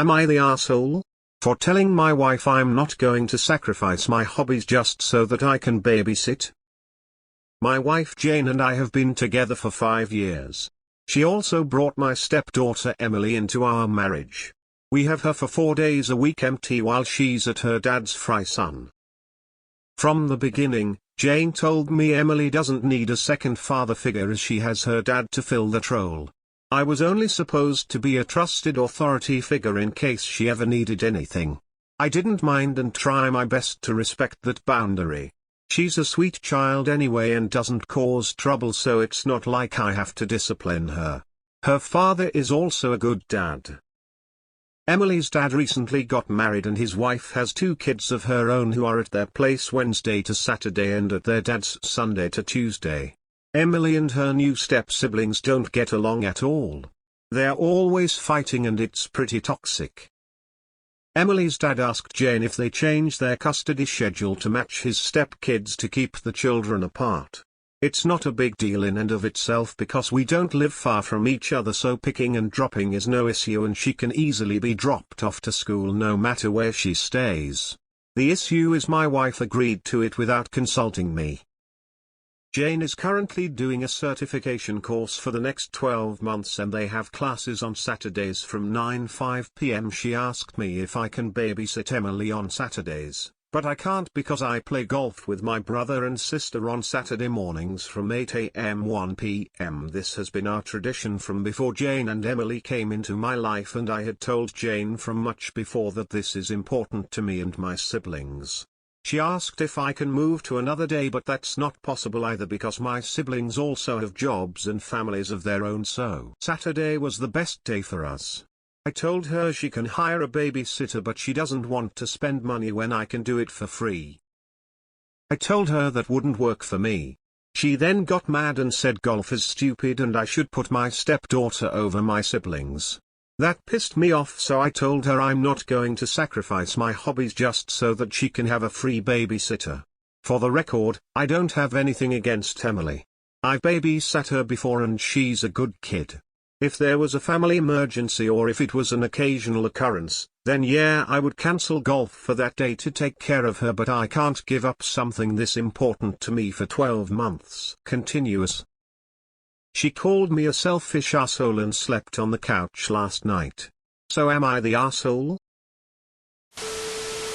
Am I the asshole? For telling my wife I'm not going to sacrifice my hobbies just so that I can babysit? My wife Jane and I have been together for 5 years. She also brought my stepdaughter Emily into our marriage. We have her for 4 days a week empty while she's at her dad's fry son. From the beginning, Jane told me Emily doesn't need a second father figure as she has her dad to fill that role. I was only supposed to be a trusted authority figure in case she ever needed anything. I didn't mind and try my best to respect that boundary. She's a sweet child anyway and doesn't cause trouble, so it's not like I have to discipline her. Her father is also a good dad. Emily's dad recently got married and his wife has 2 kids of her own who are at their place Wednesday to Saturday and at their dad's Sunday to Tuesday. Emily and her new step-siblings don't get along at all. They're always fighting and it's pretty toxic. Emily's dad asked Jane if they change their custody schedule to match his step-kids to keep the children apart. It's not a big deal in and of itself because we don't live far from each other, so picking and dropping is no issue and she can easily be dropped off to school no matter where she stays. The issue is my wife agreed to it without consulting me. Jane is currently doing a certification course for the next 12 months and they have classes on Saturdays from 9:05 p.m. She asked me if I can babysit Emily on Saturdays, but I can't because I play golf with my brother and sister on Saturday mornings from 8 a.m. 1 p.m. This has been our tradition from before Jane and Emily came into my life, and I had told Jane from much before that this is important to me and my siblings. She asked if I can move to another day, but that's not possible either because my siblings also have jobs and families of their own, so Saturday was the best day for us. I told her she can hire a babysitter but she doesn't want to spend money when I can do it for free. I told her that wouldn't work for me. She then got mad and said golf is stupid and I should put my stepdaughter over my siblings. That pissed me off, so I told her I'm not going to sacrifice my hobbies just so that she can have a free babysitter. For the record, I don't have anything against Emily. I've babysat her before and she's a good kid. If there was a family emergency or if it was an occasional occurrence, then yeah, I would cancel golf for that day to take care of her, but I can't give up something this important to me for 12 months continuous. She called me a selfish asshole and slept on the couch last night. So am I the asshole?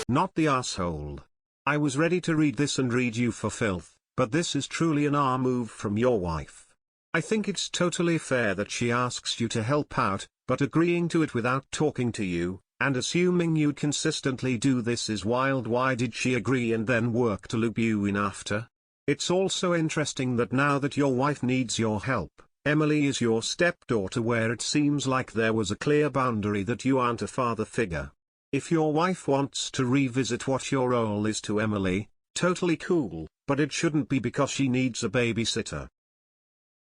Not the asshole. I was ready to read this and read you for filth, but this is truly an R move from your wife. I think it's totally fair that she asks you to help out, but agreeing to it without talking to you, and assuming you'd consistently do this is wild. Why did she agree and then work to loop you in after? It's also interesting that now that your wife needs your help, Emily is your stepdaughter, where it seems like there was a clear boundary that you aren't a father figure. If your wife wants to revisit what your role is to Emily, totally cool, but it shouldn't be because she needs a babysitter.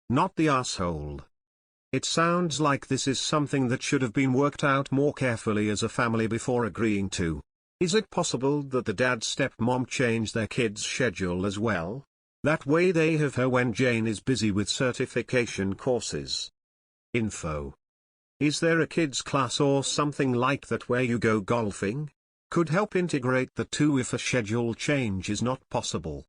Not the asshole. It sounds like this is something that should have been worked out more carefully as a family before agreeing to. Is it possible that the dad-stepmom change their kids' schedule as well? That way they have her when Jane is busy with certification courses. Info. Is there a kids class or something like that where you go golfing? Could help integrate the two if a schedule change is not possible.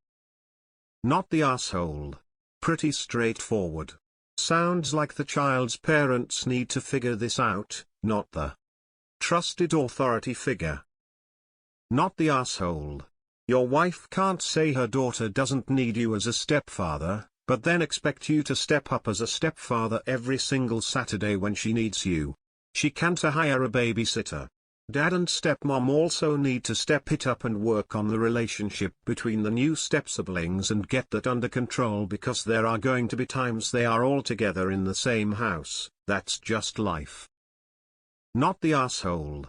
Not the asshole. Pretty straightforward. Sounds like the child's parents need to figure this out, not the trusted authority figure. Not the asshole. Your wife can't say her daughter doesn't need you as a stepfather, but then expect you to step up as a stepfather every single Saturday when she needs you. She can't hire a babysitter. Dad and stepmom also need to step it up and work on the relationship between the new step-siblings and get that under control, because there are going to be times they are all together in the same house. That's just life. Not the asshole.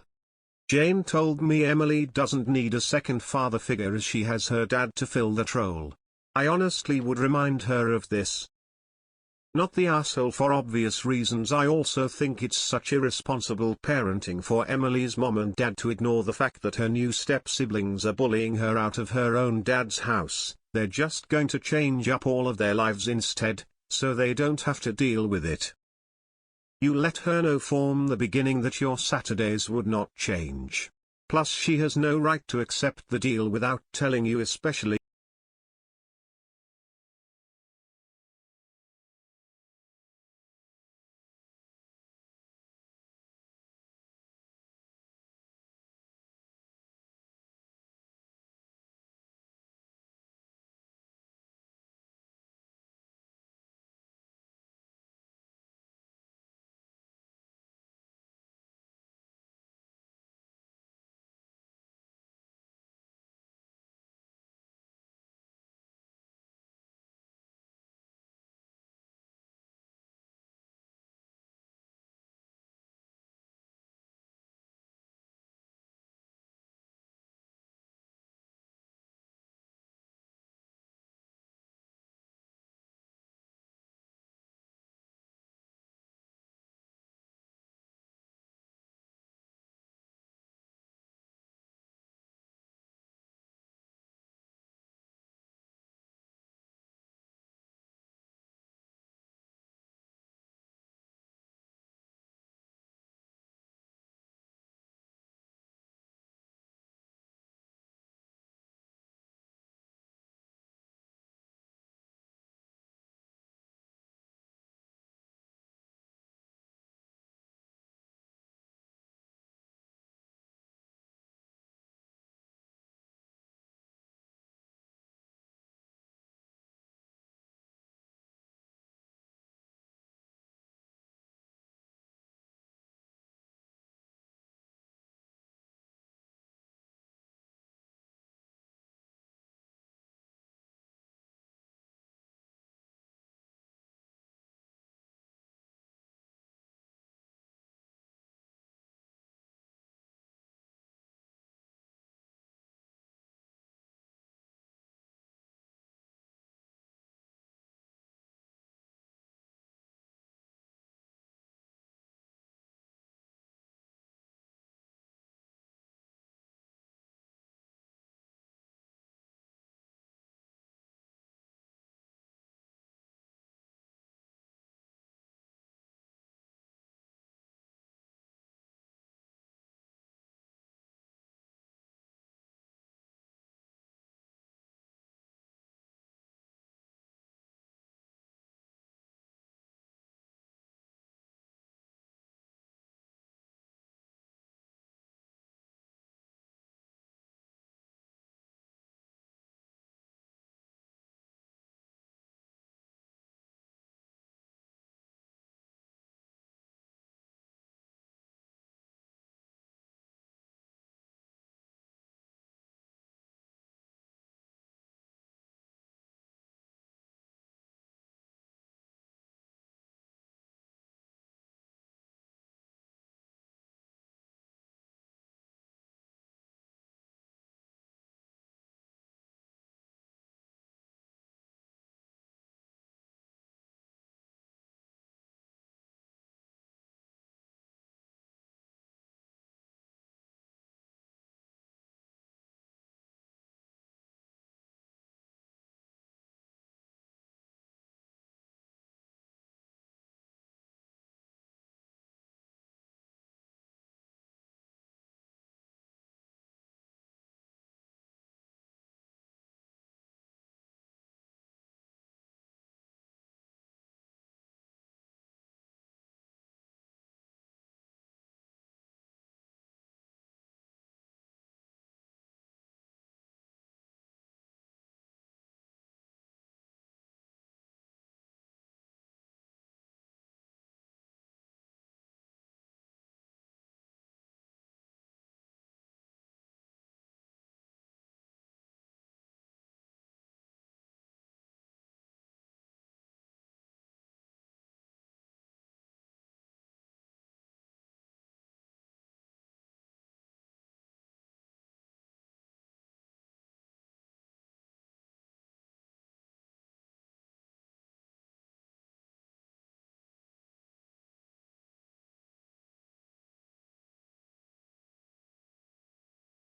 Jane told me Emily doesn't need a second father figure as she has her dad to fill that role. I honestly would remind her of this. Not the asshole for obvious reasons. I also think it's such irresponsible parenting for Emily's mom and dad to ignore the fact that her new step-siblings are bullying her out of her own dad's house. They're just going to change up all of their lives instead, so they don't have to deal with it. You let her know from the beginning that your Saturdays would not change. Plus she has no right to accept the deal without telling you, especially